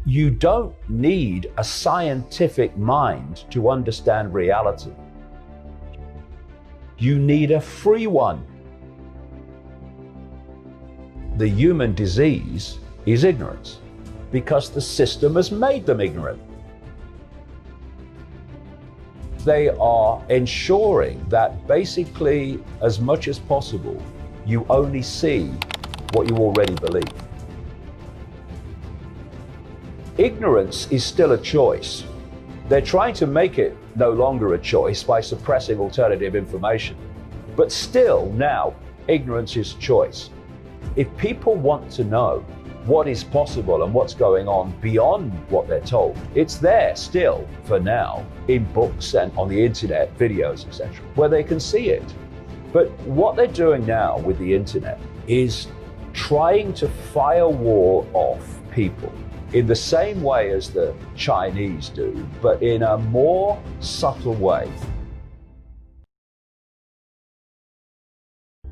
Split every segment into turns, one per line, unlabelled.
You don't need a scientific mind to understand reality. You need a free one. The human disease is ignorance, because the system has made them ignorant. They are ensuring that basically, as much as possible, you only see what you already believe. Ignorance is still a choice. They're trying to make it no longer a choice by suppressing alternative information. But still, now, ignorance is a choice. If people want to know what is possible and what's going on beyond what they're told, it's there still, for now, in books and on the internet, videos, etc., where they can see it. But what they're doing now with the internet is trying to firewall off people in the same way as the Chinese do, but in a more subtle way.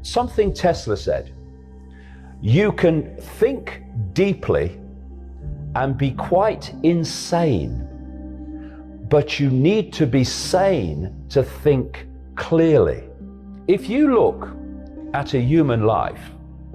Something Tesla said: you can think deeply and be quite insane, but you need to be sane to think clearly. If you look at a human life,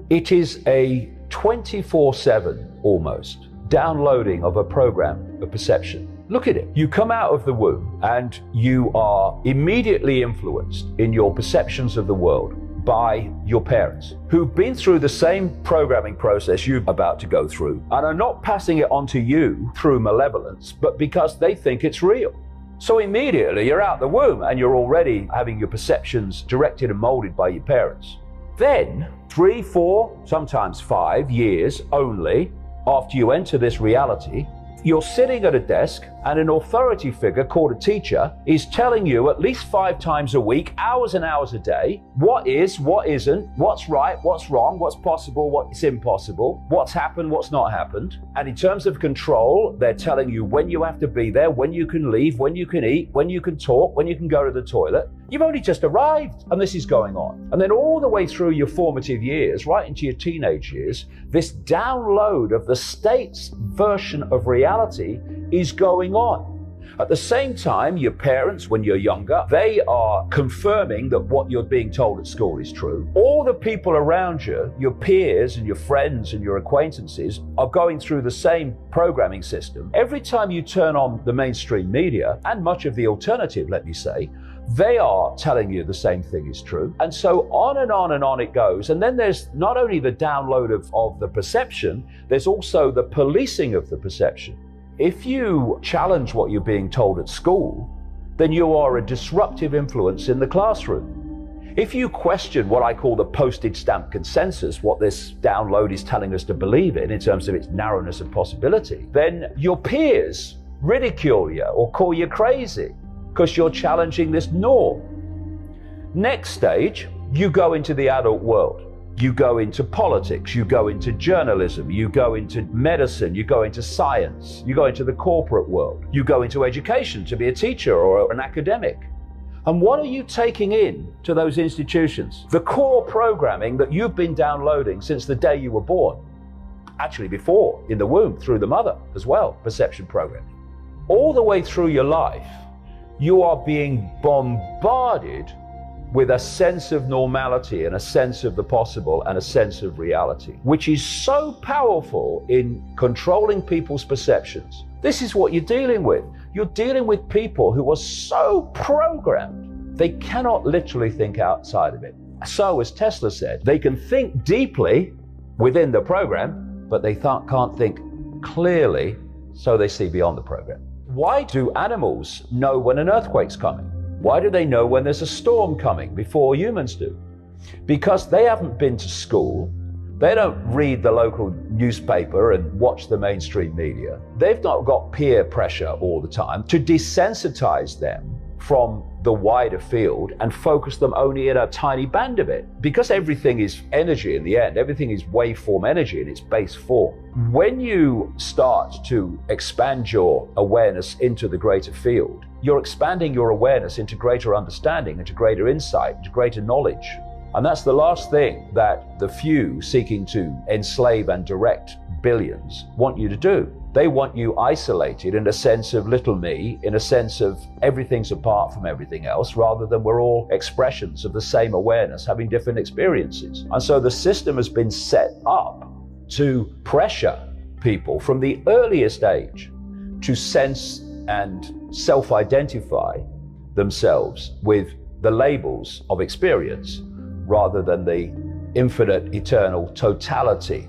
it is a 24/7 almost downloading of a program of perception. Look at it. You come out of the womb and you are immediately influenced in your perceptions of the world by your parents, who've been through the same programming process you're about to go through and are not passing it on to you through malevolence, but because they think it's real. So immediately you're out the womb and you're already having your perceptions directed and molded by your parents. Then 3, 4, sometimes 5 years only after you enter this reality, you're sitting at a desk and an authority figure called a teacher is telling you at least 5 times a week, hours and hours a day, what is, what isn't, what's right, what's wrong, what's possible, what's impossible, what's happened, what's not happened. And in terms of control, they're telling you when you have to be there, when you can leave, when you can eat, when you can talk, when you can go to the toilet. You've only just arrived and this is going on. And then all the way through your formative years, right into your teenage years, this download of the state's version of reality is going on. At the same time, your parents, when you're younger, they are confirming that what you're being told at school is true. All the people around you, your peers and your friends and your acquaintances, are going through the same programming system. Every time you turn on the mainstream media, and much of the alternative, let me say, they are telling you the same thing is true. And so on and on and on it goes. And then there's not only the download of the perception, there's also the policing of the perception. If you challenge what you're being told at school, then you are a disruptive influence in the classroom. If you question what I call the postage stamp consensus, what this download is telling us to believe in terms of its narrowness of possibility, then your peers ridicule you or call you crazy because you're challenging this norm. Next stage, you go into the adult world. You go into politics, you go into journalism, you go into medicine, you go into science, you go into the corporate world, you go into education to be a teacher or an academic. And what are you taking in to those institutions? The core programming that you've been downloading since the day you were born. Actually before, in the womb, through the mother as well, perception programming. All the way through your life, you are being bombarded with a sense of normality and a sense of the possible and a sense of reality, which is so powerful in controlling people's perceptions. This is what you're dealing with. You're dealing with people who are so programmed, they cannot literally think outside of it. So, as Tesla said, they can think deeply within the program, but they can't think clearly, so they see beyond the program. Why do animals know when an earthquake's coming? Why do they know when there's a storm coming before humans do? Because they haven't been to school. They don't read the local newspaper and watch the mainstream media. They've not got peer pressure all the time to desensitize them from the wider field and focus them only in a tiny band of it. Because everything is energy in the end, everything is waveform energy in its base form. When you start to expand your awareness into the greater field, you're expanding your awareness into greater understanding, into greater insight, into greater knowledge. And that's the last thing that the few seeking to enslave and direct billions want you to do. They want you isolated in a sense of little me, in a sense of everything's apart from everything else, rather than we're all expressions of the same awareness having different experiences. And so the system has been set up to pressure people from the earliest age to sense and self-identify themselves with the labels of experience rather than the infinite, eternal totality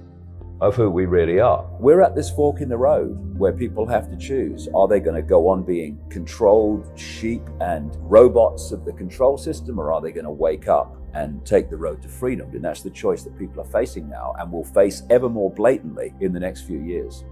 of who we really are. We're at this fork in the road where people have to choose. Are they going to go on being controlled sheep and robots of the control system, or are they going to wake up and take the road to freedom? And that's the choice that people are facing now and will face ever more blatantly in the next few years.